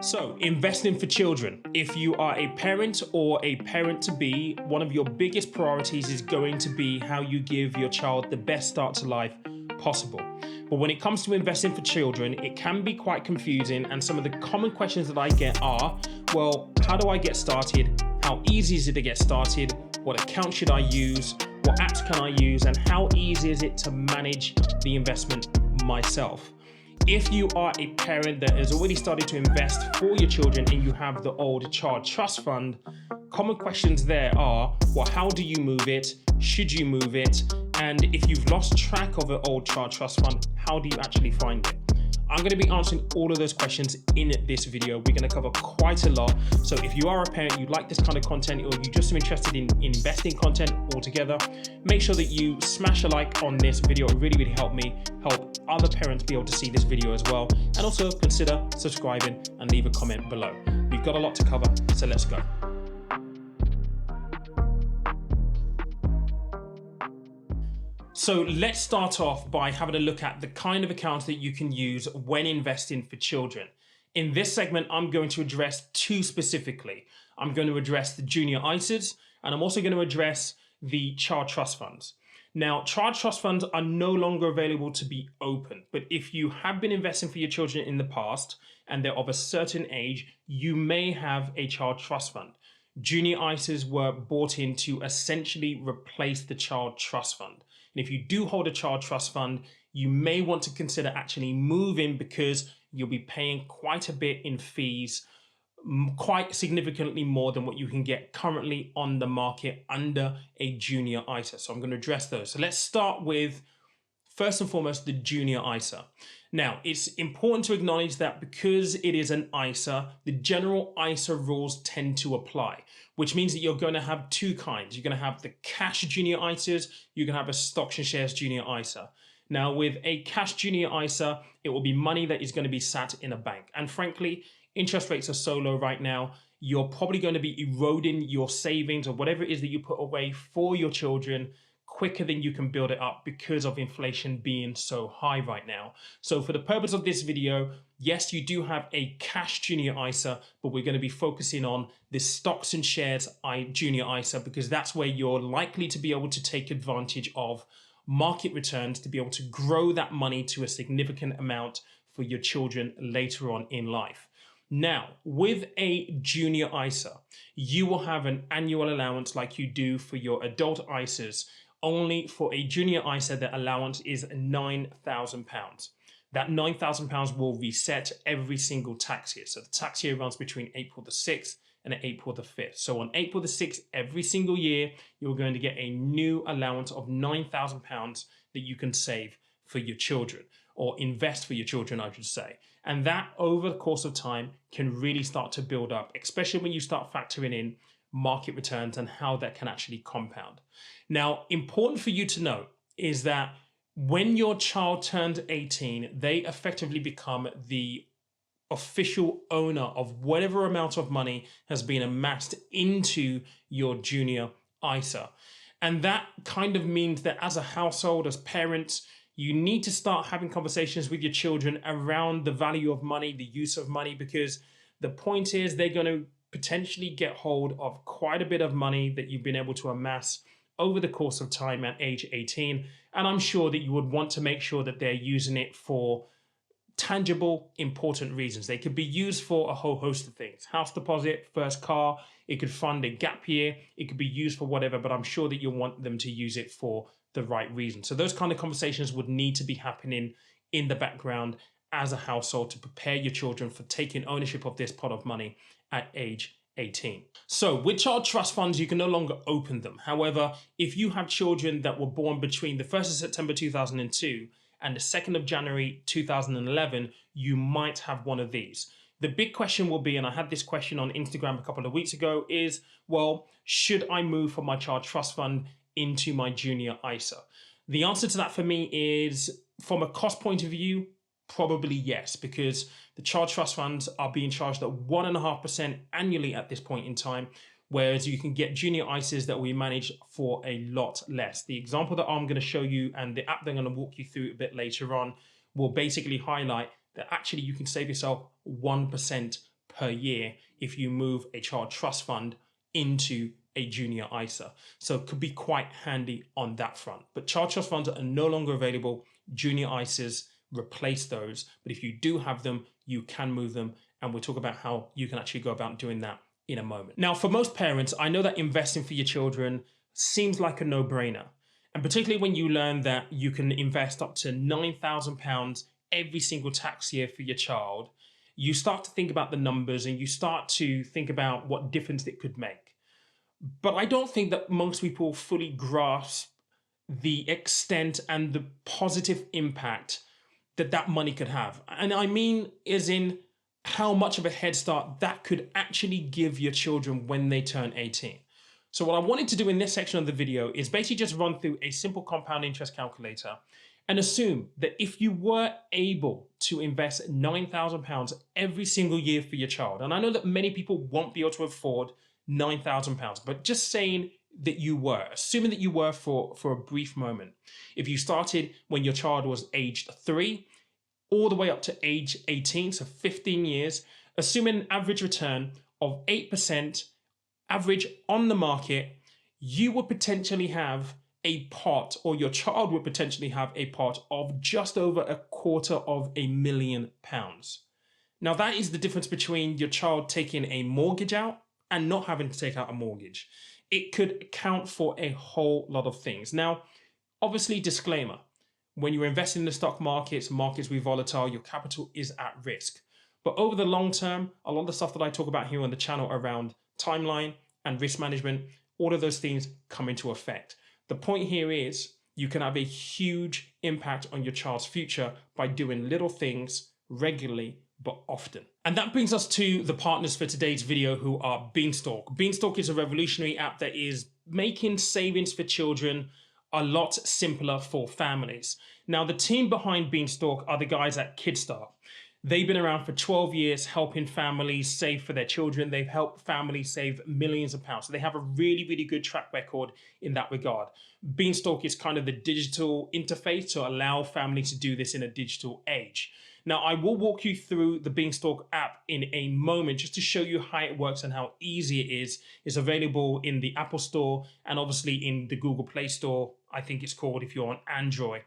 So, investing for children. If you are a parent or a parent to be, one of your biggest priorities is going to be how you give your child the best start to life possible. But when it comes to investing for children, it can be quite confusing, and some of the common questions that I get are, well, how do I get started? How easy is it to get started? What account should I use? What apps can I use? And how easy is it to manage the investment myself? If you are a parent that has already started to invest for your children and you have the old child trust fund, common questions there are, well, how do you move it? Should you move it? And if you've lost track of an old child trust fund, how do you actually find it? I'm going to be answering all of those questions in this video. We're going to cover quite a lot. So if you are a parent, you like this kind of content, or you're just interested in investing content altogether, make sure that you smash a like on this video. It really, really help me help other parents be able to see this video as well. And also consider subscribing and leave a comment below. We've got a lot to cover, so let's go. So let's start off by having a look at the kind of accounts that you can use when investing for children. In this segment, I'm going to address two specifically. I'm going to address the junior ISAs, and I'm also going to address the child trust funds. Now, child trust funds are no longer available to be opened, but if you have been investing for your children in the past and they're of a certain age, you may have a child trust fund. Junior ISAs were brought in to essentially replace the child trust fund. And if you do hold a child trust fund, you may want to consider actually moving, because you'll be paying quite a bit in fees, quite significantly more than what you can get currently on the market under a junior ISA. So I'm going to address those. So let's start with, first and foremost, the junior ISA. Now, it's important to acknowledge that because it is an ISA, the general ISA rules tend to apply, which means that you're going to have two kinds. You're going to have the cash junior ISAs, you're going to have a stocks and shares junior ISA. Now, with a cash junior ISA, it will be money that is going to be sat in a bank. And frankly, interest rates are so low right now, you're probably going to be eroding your savings or whatever it is that you put away for your children quicker than you can build it up because of inflation being so high right now. So for the purpose of this video, yes, you do have a cash junior ISA, but we're going to be focusing on the stocks and shares junior ISA, because that's where you're likely to be able to take advantage of market returns to be able to grow that money to a significant amount for your children later on in life. Now, with a junior ISA, you will have an annual allowance like you do for your adult ISAs. Only for a junior ISA, the allowance is £9,000. That £9,000 will reset every single tax year. So the tax year runs between April the 6th and April the 5th. So on April the 6th, every single year, you're going to get a new allowance of £9,000 that you can save for your children, or invest for your children, I should say. And that over the course of time can really start to build up, especially when you start factoring in market returns and how that can actually compound. Now, important for you to know is that when your child turns 18, they effectively become the official owner of whatever amount of money has been amassed into your junior ISA. And that kind of means that as a household, as parents, you need to start having conversations with your children around the value of money, the use of money, because the point is they're going to potentially get hold of quite a bit of money that you've been able to amass over the course of time at age 18. And I'm sure that you would want to make sure that they're using it for tangible, important reasons. They could be used for a whole host of things. House deposit, first car, it could fund a gap year, it could be used for whatever, but I'm sure that you'll want them to use it for the right reason. So those kind of conversations would need to be happening in the background as a household to prepare your children for taking ownership of this pot of money at age 18. So with child trust funds, you can no longer open them. However, if you have children that were born between the 1st of September 2002 and the 2nd of January 2011, you might have one of these. The big question will be, and I had this question on Instagram a couple of weeks ago, is, well, should I move from my child trust fund into my junior ISA? The answer to that for me is, from a cost point of view, probably yes, because the child trust funds are being charged at 1.5% annually at this point in time, whereas you can get junior ISAs that we manage for a lot less. The example that I'm going to show you and the app that I'm going to walk you through a bit later on will basically highlight that actually you can save yourself 1% per year if you move a child trust fund into a junior ISA. So it could be quite handy on that front. But child trust funds are no longer available. Junior ISAs replace those. But if you do have them, you can move them. And we'll talk about how you can actually go about doing that in a moment. Now, for most parents, I know that investing for your children seems like a no-brainer. And particularly when you learn that you can invest up to £9,000 every single tax year for your child, you start to think about the numbers and you start to think about what difference it could make. But I don't think that most people fully grasp the extent and the positive impact that that money could have. And I mean, as in how much of a head start that could actually give your children when they turn 18. So what I wanted to do in this section of the video is basically just run through a simple compound interest calculator and assume that if you were able to invest £9,000 every single year for your child, and I know that many people won't be able to afford £9,000, but just saying that you were, assuming that you were for a brief moment, if you started when your child was aged 3, all the way up to age 18, so 15 years, assuming an average return of 8%, average on the market, you would potentially have a pot, or your child would potentially have a pot of just over £250,000. Now that is the difference between your child taking a mortgage out and not having to take out a mortgage. It could account for a whole lot of things. Now, obviously, disclaimer, when you're investing in the stock markets will be volatile, your capital is at risk. But over the long term, a lot of the stuff that I talk about here on the channel around timeline and risk management, all of those things come into effect. The point here is you can have a huge impact on your child's future by doing little things regularly but often. And that brings us to the partners for today's video, who are Beanstalk. Beanstalk is a revolutionary app that is making savings for children a lot simpler for families. Now, the team behind Beanstalk are the guys at Kidstar. They've been around for 12 years helping families save for their children. They've helped families save millions of pounds. So they have a really, really good track record in that regard. Beanstalk is kind of the digital interface to allow families to do this in a digital age. Now, I will walk you through the Beanstalk app in a moment just to show you how it works and how easy it is. It's available in the Apple Store and obviously in the Google Play Store, I think it's called, if you're on Android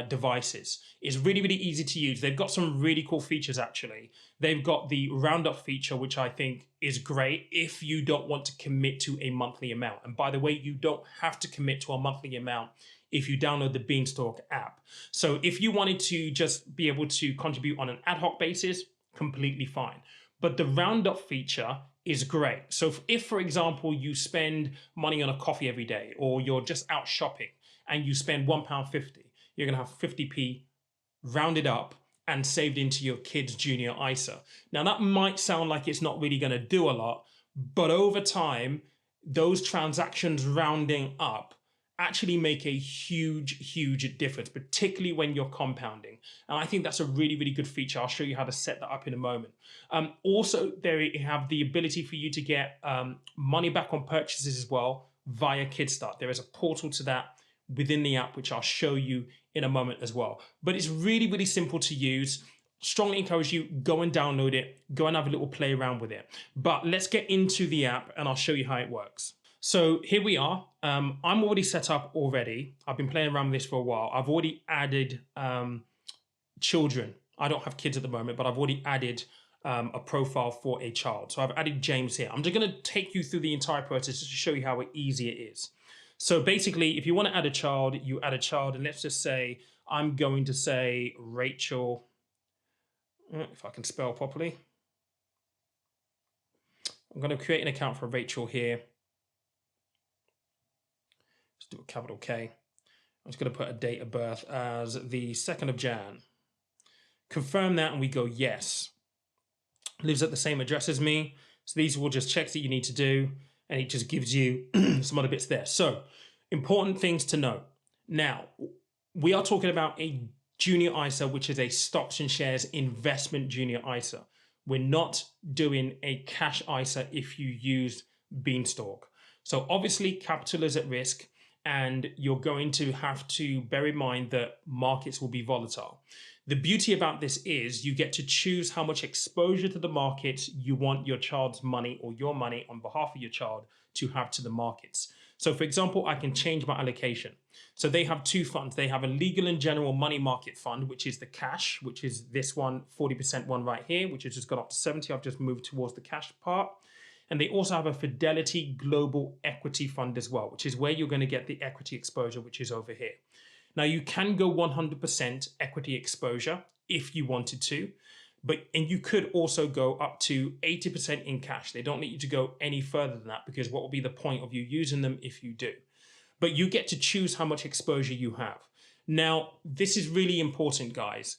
devices. It's really, really easy to use. They've got some really cool features, actually. They've got the roundup feature, which I think is great if you don't want to commit to a monthly amount. And by the way, you don't have to commit to a monthly amount if you download the Beanstalk app. So if you wanted to just be able to contribute on an ad hoc basis, completely fine. But the roundup feature is great. So if, for example, you spend money on a coffee every day, or you're just out shopping and you spend £1.50, you're gonna have 50p rounded up and saved into your kid's junior ISA. Now that might sound like it's not really gonna do a lot, but over time, those transactions rounding up actually make a huge difference, particularly when you're compounding. And I think that's a really, really good feature. I'll show you how to set that up in a moment. Also, they have the ability for you to get money back on purchases as well via Kidstar. There is a portal to that within the app, which I'll show you in a moment as well. But it's really, really simple to use. Strongly encourage you, go and download it, go and have a little play around with it. But let's get into the app and I'll show you how it works. So here we are. I'm already set up already. I've been playing around with this for a while. I've already added children. I don't have kids at the moment, but I've already added a profile for a child. So I've added James here. I'm just going to take you through the entire process just to show you how easy it is. So basically, if you want to add a child, you add a child. And let's just say, I'm going to say Rachel, if I can spell properly. I'm going to create an account for Rachel here. Let's do a capital K. I'm just going to put a date of birth as the 2nd of Jan. Confirm that and we go yes. Lives at the same address as me. So these are all just checks that you need to do, and it just gives you some other bits there. So important things to note. Now, we are talking about a junior ISA, which is a stocks and shares investment junior ISA. We're not doing a cash ISA if you use Beanstalk. So obviously capital is at risk, and you're going to have to bear in mind that markets will be volatile. The beauty about this is you get to choose how much exposure to the markets you want your child's money or your money on behalf of your child to have to the markets. So, for example, I can change my allocation. So they have two funds. They have a legal and general money market fund, which is the cash, which is this one, 40% one right here, which has just gone up to 70. I've just moved towards the cash part. And they also have a Fidelity Global Equity Fund as well, which is where you're going to get the equity exposure, which is over here. Now, you can go 100% equity exposure if you wanted to, and you could also go up to 80% in cash. They don't need you to go any further than that, because what will be the point of you using them if you do? But you get to choose how much exposure you have. Now, this is really important, guys.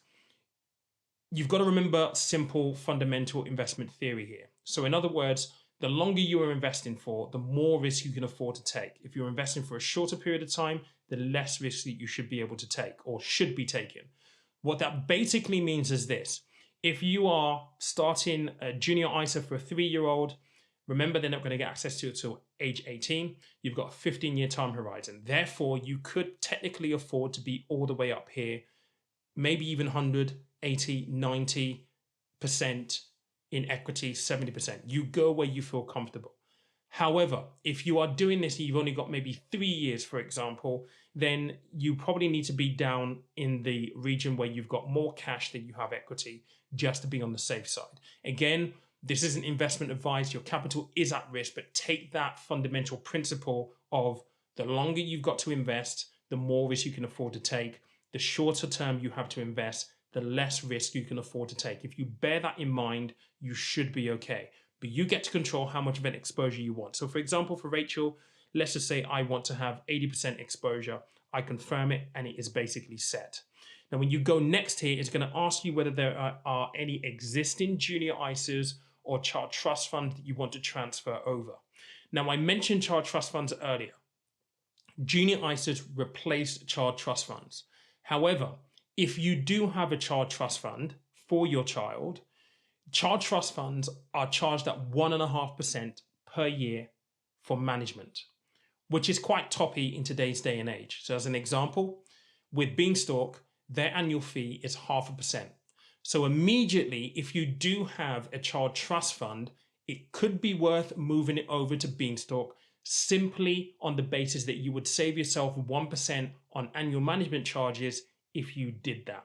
You've got to remember simple fundamental investment theory here. So in other words, the longer you are investing for, the more risk you can afford to take. If you're investing for a shorter period of time, the less risk that you should be able to take or should be taking. What that basically means is this. If you are starting a junior ISA for a 3-year-old, remember they're not going to get access to it until age 18. You've got a 15-year time horizon. Therefore, you could technically afford to be all the way up here, maybe even 100, 80, 90% in equity, 70%. You go where you feel comfortable. However, if you are doing this and you've only got maybe 3 years, for example, then you probably need to be down in the region where you've got more cash than you have equity, just to be on the safe side. Again, this isn't investment advice. Your capital is at risk, but take that fundamental principle of the longer you've got to invest, the more risk you can afford to take. The shorter term you have to invest, the less risk you can afford to take. If you bear that in mind, you should be okay. But you get to control how much of an exposure you want. So for example, for Rachel, let's just say I want to have 80% exposure. I confirm it and it is basically set. Now, when you go next here, it's going to ask you whether there are any existing junior ISAs or child trust funds that you want to transfer over. Now, I mentioned child trust funds earlier. Junior ISAs replace child trust funds. However, if you do have a child trust fund for your child trust funds are charged at 1.5% per year for management, which is quite toppy in today's day and age. So as an example, with Beanstalk, their annual fee is 0.5%. So immediately, if you do have a child trust fund, it could be worth moving it over to Beanstalk simply on the basis that you would save yourself 1% on annual management charges if you did that.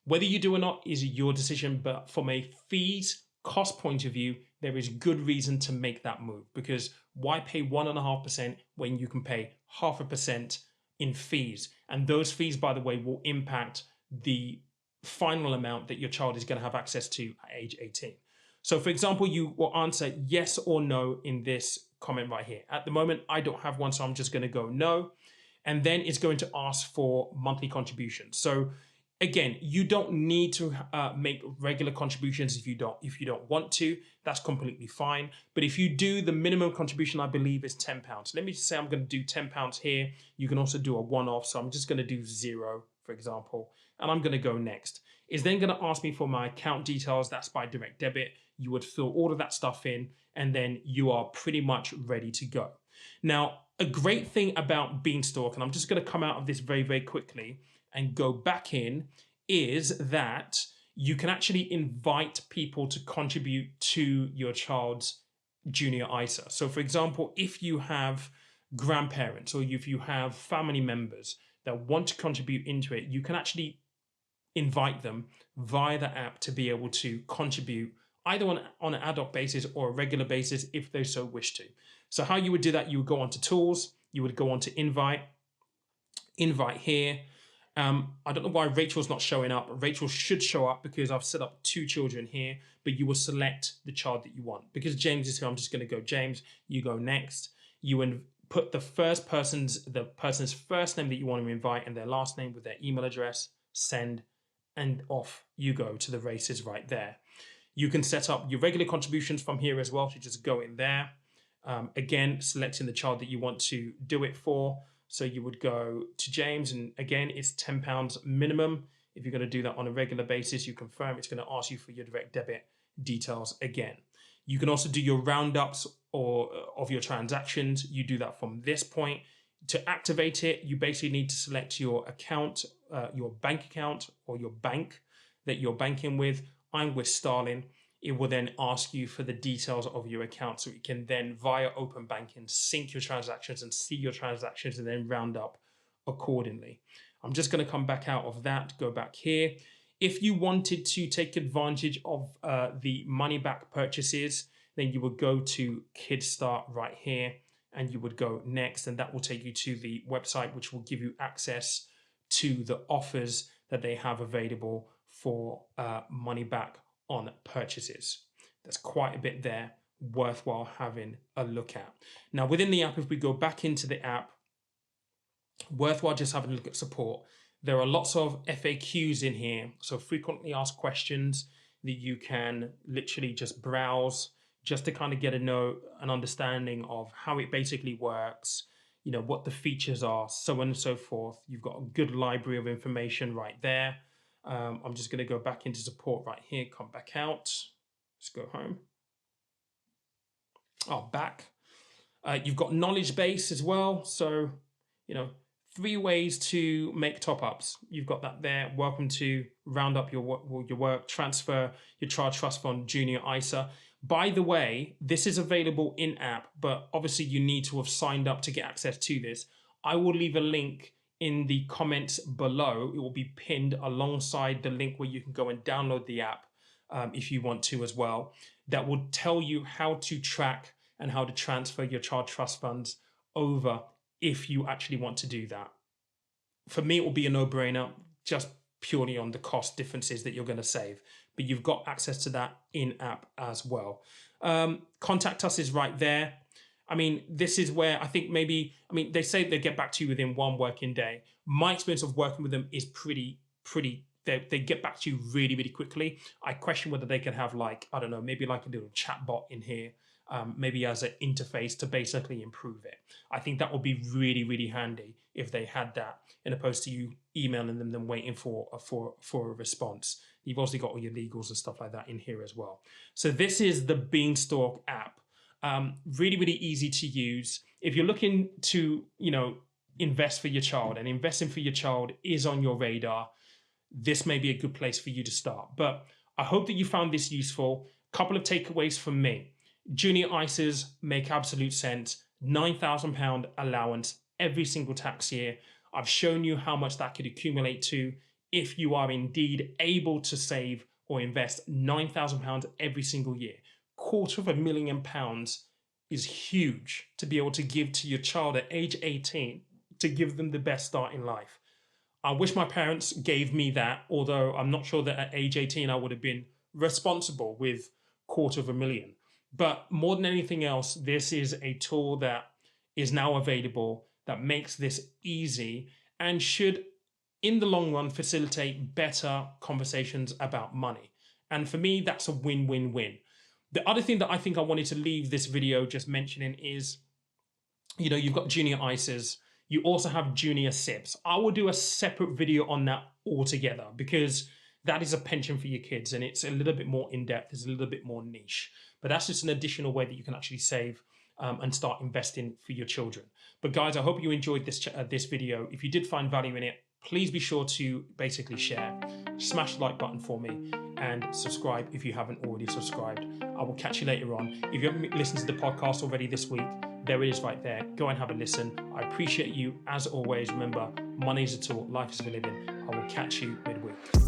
Whether you do or not is your decision, but from a fees cost point of view, there is good reason to make that move, because why pay 1.5% when you can pay 0.5% in fees? And those fees, by the way, will impact the final amount that your child is going to have access to at age 18. So for example, you will answer yes or no in this comment right here. At the moment, I don't have one, so I'm just going to go no. And then it's going to ask for monthly contributions. So again, you don't need to make regular contributions if you don't want to. That's completely fine. But if you do, the minimum contribution, I believe, is £10. Let me just say I'm going to do £10 here. You can also do a one-off. So I'm just going to do 0, for example, and I'm going to go next. It's then going to ask me for my account details. That's by direct debit. You would fill all of that stuff in, and then you are pretty much ready to go. Now, a great thing about Beanstalk, and I'm just going to come out of this very, very quickly and go back in, is that you can actually invite people to contribute to your child's junior ISA. So for example, if you have grandparents or if you have family members that want to contribute into it, you can actually invite them via the app to be able to contribute either on an ad hoc basis or a regular basis if they so wish to. So how you would do that, you would go onto tools, you would go on to invite here. I don't know why Rachel's not showing up. Rachel should show up because I've set up 2 children here, but you will select the child that you want. Because James is here, I'm just going to go James, you go next. You put the person's first name that you want to invite and their last name with their email address, send, and off you go to the races right there. You can set up your regular contributions from here as well, so you just go in there. Again, selecting the child that you want to do it for. So you would go to James, and again, it's £10 minimum. If you're going to do that on a regular basis, you confirm. It's going to ask you for your direct debit details again. You can also do your roundups of your transactions. You do that from this point. To activate it, you basically need to select your account, your bank account or your bank. that you're banking with. I'm with Starling. It will then ask you for the details of your account, so it can then, via open banking, sync your transactions and see your transactions and then round up accordingly. I'm just going to come back out of that, go back here. If you wanted to take advantage of the money back purchases, then you would go to Kickstart right here and you would go next, and that will take you to the website, which will give you access to the offers that they have available for money back on purchases. There's quite a bit there worthwhile having a look at. Now, within the app, if we go back into the app, worthwhile just having a look at support. There are lots of FAQs in here, so frequently asked questions that you can literally just browse just to kind of get an understanding of how it basically works, you know, what the features are, so on and so forth. You've got a good library of information right there. I'm just going to go back into support right here, come back out. Let's go home. Oh, back. You've got knowledge base as well. So, you know, 3 ways to make top-ups. You've got that there. Welcome to round up your work, transfer your child trust fund, junior ISA. By the way, this is available in-app, but obviously you need to have signed up to get access to this. I will leave a link in the comments below. It will be pinned alongside the link where you can go and download the app if you want to as well. That will tell you how to track and how to transfer your child trust funds over if you actually want to do that. For me, it will be a no-brainer, just purely on the cost differences that you're going to save. But you've got access to that in-app as well. Contact us is right there. I mean, this is where I think maybe, I mean, they say they get back to you within 1 working day. My experience of working with them is pretty, they get back to you really, really quickly. I question whether they can have, like, I don't know, maybe like a little chat bot in here, maybe as an interface to basically improve it. I think that would be really, really handy if they had that, in opposed to you emailing them and waiting for a response. You've also got all your legals and stuff like that in here as well. So this is the Beanstalk app. Really, really easy to use. If you're looking to, you know, invest for your child, and investing for your child is on your radar, this may be a good place for you to start. But I hope that you found this useful. Couple of takeaways from me. Junior ISAs make absolute sense. £9,000 allowance every single tax year. I've shown you how much that could accumulate to if you are indeed able to save or invest £9,000 every single year. £250,000 is huge to be able to give to your child at age 18 to give them the best start in life. I wish my parents gave me that, although I'm not sure that at age 18 I would have been responsible with £250,000. But more than anything else, this is a tool that is now available that makes this easy and should, in the long run, facilitate better conversations about money. And for me, that's a win-win-win. The other thing that I think I wanted to leave this video just mentioning is, you know, you've got junior ISAs. You also have junior SIPs. I will do a separate video on that altogether because that is a pension for your kids and it's a little bit more in-depth, it's a little bit more niche. But that's just an additional way that you can actually save and start investing for your children. But guys, I hope you enjoyed this video. If you did find value in it, please be sure to basically share, smash the like button for me, and subscribe if you haven't already subscribed. I will catch you later on. If you haven't listened to the podcast already this week, there it is right there. Go and have a listen. I appreciate you as always. Remember, money is a tool, life is for living. I will catch you midweek.